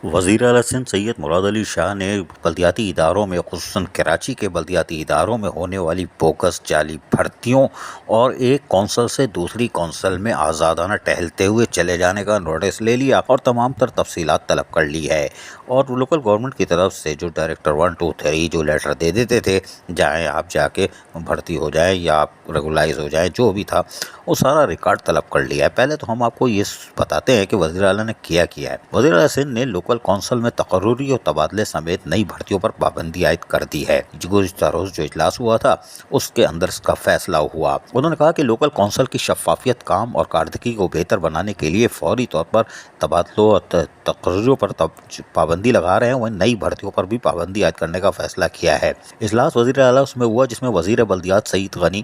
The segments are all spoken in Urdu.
وزیر اعلیٰ سندھ سید مراد علی شاہ نے بلدیاتی اداروں میں خصوصاً کراچی کے بلدیاتی اداروں میں ہونے والی بوگس جعلی بھرتیوں اور ایک کونسل سے دوسری کونسل میں آزادانہ ٹہلتے ہوئے چلے جانے کا نوٹس لے لیا اور تمام تر تفصیلات طلب کر لی ہے۔ اور لوکل گورنمنٹ کی طرف سے جو ڈائریکٹر 1 2 3 جو لیٹر دے دیتے تھے، جائیں آپ جا کے بھرتی ہو جائیں یا آپ ریگولائز ہو جائیں، جو بھی تھا وہ سارا ریکارڈ طلب کر لیا ہے۔ پہلے تو ہم آپ کو یہ بتاتے ہیں کہ وزیر اعلیٰ نے کیا ہے۔ وزیر اعلیٰ سندھ نے لوکل کونسل میں تقرری اور تبادلے سمیت نئی بھرتیوں پر پابندی عائد کر دی ہے۔ گزشتہ روز جو اجلاس ہوا تھا اس کے اندر اس کا فیصلہ ہوا۔ انہوں نے کہا کہ لوکل کونسل کی شفافیت، کام اور کارکردگی کو بہتر بنانے کے لیے فوری طور پر تبادلوں اور تقرریوں پر پابندی لگا رہے ہیں، وہ نئی بھرتیوں پر بھی پابندی عائد کرنے کا فیصلہ کیا ہے۔ اجلاس وزیر اعلیٰ اس میں ہوا جس میں وزیر بلدیات سعید غنی،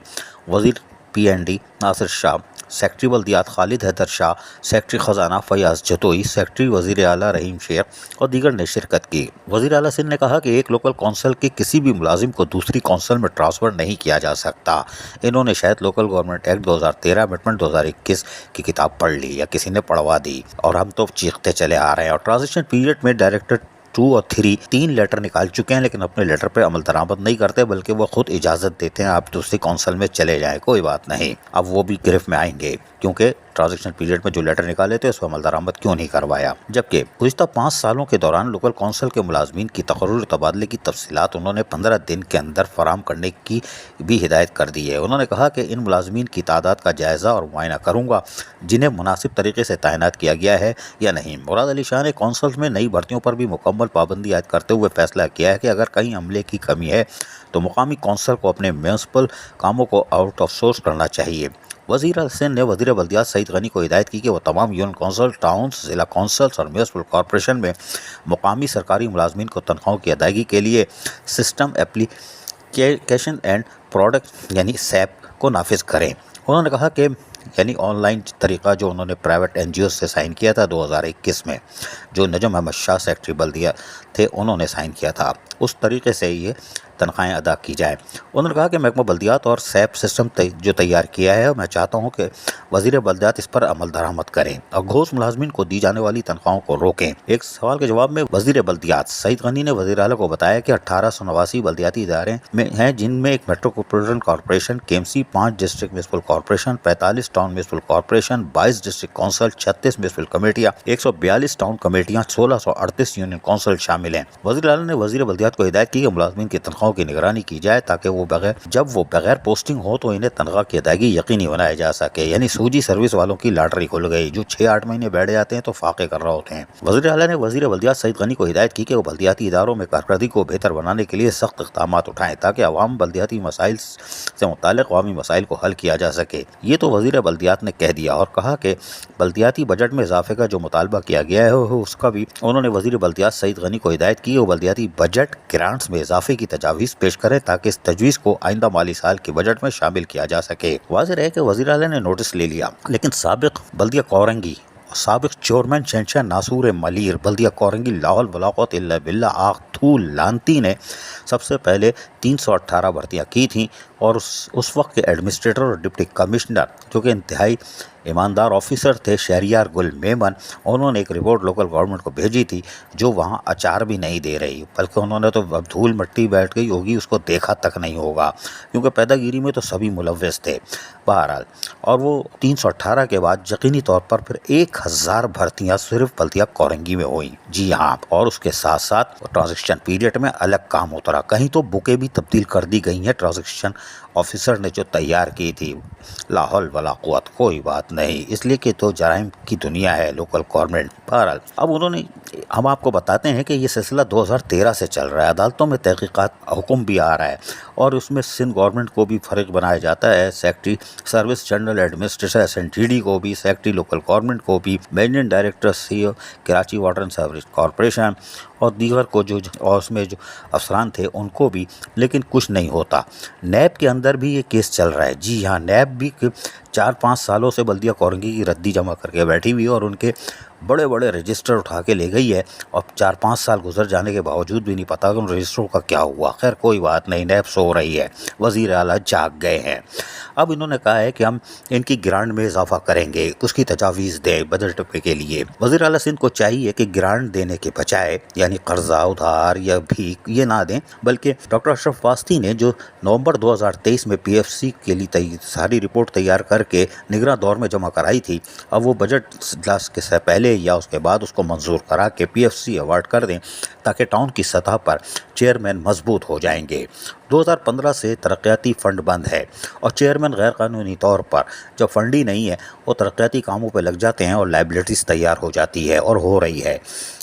وزیر PND ناصر شاہ، سیکرٹری بلدیات خالد حیدر شاہ، سیکرٹری خزانہ فیاض جتوئی، سیکرٹری وزیر اعلیٰ رحیم شیخ اور دیگر نے شرکت کی۔ وزیر اعلیٰ سندھ نے کہا کہ ایک لوکل کونسل کے کسی بھی ملازم کو دوسری کونسل میں ٹرانسفر نہیں کیا جا سکتا۔ انہوں نے شاید لوکل گورنمنٹ ایکٹ 2013 امینڈمنٹ 2021 کی کتاب پڑھ لی یا کسی نے پڑھوا دی، اور ہم تو چیختے چلے آ رہے ہیں۔ اور ٹرانزیشن پیریڈ میں ڈائریکٹر 2 اور 3 تین لیٹر نکال چکے ہیں، لیکن اپنے لیٹر پہ عمل درآمد نہیں کرتے، بلکہ وہ خود اجازت دیتے ہیں آپ دوسری کونسل میں چلے جائیں، کوئی بات نہیں۔ اب وہ بھی گرفت میں آئیں گے کیونکہ ٹرانزیکشن پیریڈ میں جو لیٹر نکالے تھے اس پہ عمل درآمد کیوں نہیں کروایا۔ جبکہ گزشتہ 5 سالوں کے دوران لوکل کونسل کے ملازمین کی تقرر تبادلے کی تفصیلات انہوں نے 15 دن کے اندر فراہم کرنے کی بھی ہدایت کر دی ہے۔ انہوں نے کہا کہ ان ملازمین کی تعداد کا جائزہ اور معائنہ کروں گا جنہیں مناسب طریقے سے تعینات کیا گیا ہے یا نہیں۔ مراد علی شاہ نے کونسلز میں نئی بھرتیوں پر بھی مکمل پابندی عائد کرتے ہوئے فیصلہ کیا ہے کہ اگر کہیں عملے کی کمی ہے تو مقامی کونسل کو اپنے میونسپل کاموں کو آؤٹ آف سورس کرنا چاہیے۔ وزیر سندھ نے وزیر بلدیات سعید غنی کو ہدایت کی کہ وہ تمام یونین کونسل، ٹاؤنز، ضلع کونسلز اور میونسپل کارپوریشن میں مقامی سرکاری ملازمین کو تنخواہوں کی ادائیگی کے لیے سسٹم ایپلیکیشن اینڈ پروڈکٹ یعنی SAP کو نافذ کریں۔ انہوں نے کہا کہ آن لائن طریقہ جو انہوں نے پرائیویٹ NGOs سے سائن کیا تھا 2021 میں، جو نجم احمد شاہ سیکرٹری بلدیہ تھے انہوں نے سائن کیا تھا، اس طریقے سے یہ تنخواہیں ادا کی جائیں۔ انہوں نے کہا کہ محکمہ بلدیات اور SAP سسٹم جو تیار کیا ہے، میں چاہتا ہوں کہ وزیر بلدیات اس پر عمل درآمد کریں اور گھوس ملازمین کو دی جانے والی تنخواہوں کو روکیں۔ ایک سوال کے جواب میں وزیر بلدیات سعید غنی نے وزیر اعلیٰ کو بتایا کہ 1889 بلدیاتی ادارے میں ہیں، جن میں ایک metropolitan corporation KMC، 5 district municipal corporation, 45 town municipal corporation, 22 district council, 36 municipal کمیٹیاں، 142 ٹاؤن کمیٹیاں، 1638 یونین کونسل شامل ہیں۔ وزیر اعلیٰ نے وزیر بلدیات کو ہدایت کی کہ ملازمین کی تنخواہوں کی نگرانی کی جائے تاکہ جب وہ بغیر پوسٹنگ ہو تو انہیں تنخواہ کی ادائیگی یقینی بنایا جا سکے۔ سوجی سروس والوں کی لاٹری کھل گئی، جو 6-8 مہینے بیٹھ جاتے ہیں تو فاقے کر رہے ہوتے ہیں۔ وزیر اعلیٰ نے وزیر بلدیات سعید غنی کو ہدایت کی کہ وہ بلدیاتی اداروں میں کارکردگی کو بہتر بنانے کے لیے سخت اقدامات اٹھائیں تاکہ عوام بلدیاتی مسائل سے متعلق عوامی مسائل کو حل کیا جا سکے۔ یہ تو وزیر بلدیات نے کہہ دیا اور کہا کہ بلدیاتی بجٹ میں اضافے کا جو مطالبہ کیا گیا ہے اس کا بھی انہوں نے وزیر بلدیات سعید غنی کو ہدایت کی وہ بلدیاتی بجٹ گرانٹس میں اضافے کی تجاویز پیش کریں تاکہ اس تجویز کو آئندہ مالی سال کے بجٹ میں شامل کیا جا سکے۔ واضح ہے کہ وزیر اعلیٰ نے نوٹس لے لیا، لیکن سابق بلدیہ کورنگی سابق چیئرمین شہنشاہ ناصور ملیر بلدیہ کورنگی لاہور ولا قوت الا باللہ آغ طول لانتی نے سب سے پہلے 318 بھرتیاں کی تھیں، اور اس وقت کے ایڈمنسٹریٹر اور ڈپٹی کمشنر جو کہ انتہائی ایماندار آفیسر تھے شہریار گل میمن، انہوں نے ایک رپورٹ لوکل گورنمنٹ کو بھیجی تھی جو وہاں اچار بھی نہیں دے رہی، بلکہ انہوں نے تو اب دھول مٹی بیٹھ گئی ہوگی اس کو دیکھا تک نہیں ہوگا، کیونکہ پیدا گیری میں تو سبھی ملوث تھے۔ بہرحال اور وہ 318 کے بعد یقینی طور پر پھر 1000 بھرتیاں صرف بلدیہ کورنگی میں ہوئیں۔ جی ہاں، اور اس کے ساتھ ساتھ ٹرانزیکشن پیریڈ میں الگ کام ہوتا رہا، کہیں تو بکیں بھی تبدیل کر دی گئی ہیں ٹرانزیکشن آفیسر نے جو تیار کی تھی۔ لا حول ولا قوت، کوئی بات نہیں، اس لیے کہ تو جرائم کی دنیا ہے لوکل گورنمنٹ۔ بہرحال اب ہم آپ کو بتاتے ہیں کہ یہ سلسلہ 2013 سے چل رہا ہے، عدالتوں میں تحقیقات حکم بھی آ رہا ہے، اور اس میں سندھ گورنمنٹ کو بھی فریق بنایا جاتا ہے، secretary service general administration SNTD کو بھی، سیکرٹری لوکل گورنمنٹ کو بھی، managing director CO Karachi water and sewerage corporation اور دیگر کو اور اس میں جو افسران تھے ان کو بھی، لیکن کچھ نہیں ہوتا۔ نیب کے اندر بھی یہ کیس چل رہا ہے۔ جی ہاں، نیب بھی 4-5 سالوں سے بلدیہ کورنگی کی ردی جمع کر کے بیٹھی ہوئی، اور ان کے بڑے بڑے رجسٹر اٹھا کے لے گئی ہے اور 4-5 سال گزر جانے کے باوجود بھی نہیں پتا کہ ان رجسٹروں کا کیا ہوا. خیر کوئی بات نہیں, نیب سو رہی ہے, وزیر اعلیٰ جاگ گئے ہیں. اب انہوں نے کہا ہے کہ ہم ان کی گرانٹ میں اضافہ کریں گے, اس کی تجاویز دیں بجٹ کے لیے. وزیر اعلیٰ سندھ کو چاہیے کہ گرانٹ دینے کے بجائے یعنی قرضہ ادھار یا بھیک یہ نہ دیں, بلکہ ڈاکٹر اشرف واسطی نے جو نومبر 2023 میں پی ایف سی کے لیے ساری رپورٹ تیار کر کے نگراں دور میں جمع کرائی تھی, اب وہ بجٹ اجلاس کے سے پہلے یا اس کے بعد اس کو منظور کرا کے پی ایف سی ایوارڈ کر دیں تاکہ ٹاؤن کی سطح پر چیئرمین مضبوط ہو جائیں گے. 2015 سے ترقیاتی فنڈ بند ہے اور چیئرمین غیر قانونی طور پر جب فنڈ ہی نہیں ہے وہ ترقیاتی کاموں پہ لگ جاتے ہیں اور لائبلٹیز تیار ہو جاتی ہے اور ہو رہی ہے.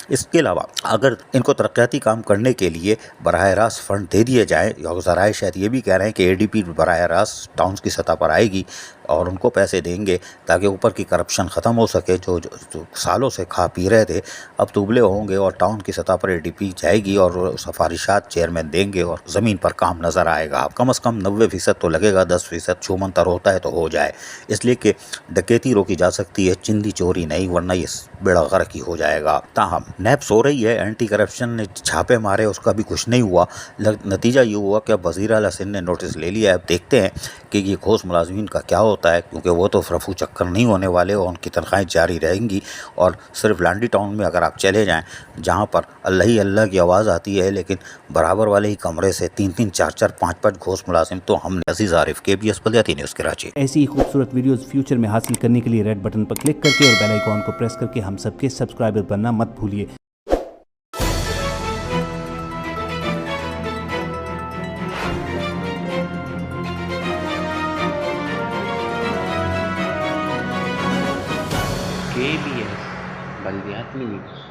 اس کے علاوہ اگر ان کو ترقیاتی کام کرنے کے لیے براہ راست فنڈ دے دیے جائیں, یا ذرائع شاید یہ بھی کہہ رہے ہیں کہ اے ڈی پی براہ راست ٹاؤنز کی سطح پر آئے گی اور ان کو پیسے دیں گے تاکہ اوپر کی کرپشن ختم ہو سکے, جو سالوں سے کھا پی رہے تھے اب تبلے ہوں گے اور ٹاؤن کی سطح پر اے ڈی پی جائے گی اور سفارشات چیئرمین دیں گے اور زمین پر کام نظر آئے گا. کم از کم 90% تو لگے گا, 10% چھومنتر ہوتا ہے تو ہو جائے, اس لیے کہ ڈکیتی روکی جا سکتی ہے, چندی چوری نہیں, ورنہ یہ بیڑا غرق ہی ہو جائے گا. تاہم نیب سو رہی ہے, اینٹی کرپشن نے چھاپے مارے, اس کا بھی کچھ نہیں ہوا. نتیجہ یہ ہوا کہ اب وزیر اعلیٰ سندھ نے نوٹس لے لیا ہے. اب دیکھتے ہیں کہ یہ ٹھوس ملازمین کا کیا ہوتا ہے, کیونکہ وہ تو رفو چکر نہیں ہونے والے اور ان کی تنخواہیں جاری رہیں گی. اور صرف لانڈی ٹاؤن میں اگر آپ چلے جائیں جہاں پر اللہ ہی اللہ کی آواز آتی ہے, لیکن برابر والے ہی کمرے سے 3-3 4-4 5-5 ٹھوس ملازم. تو ہم نے عزیز عارف KBS بلدیاتی نیوز کراچی. ایسی ہی خوبصورت ویڈیوز فیوچر میں حاصل کرنے کے لیے ریڈ بٹن پر کلک کر کے اور بیل آئیکن کو پریس کر کے ہم سب کے سبسکرائبر بننا مت بھولیے. KBS بلدیاتی نیوز.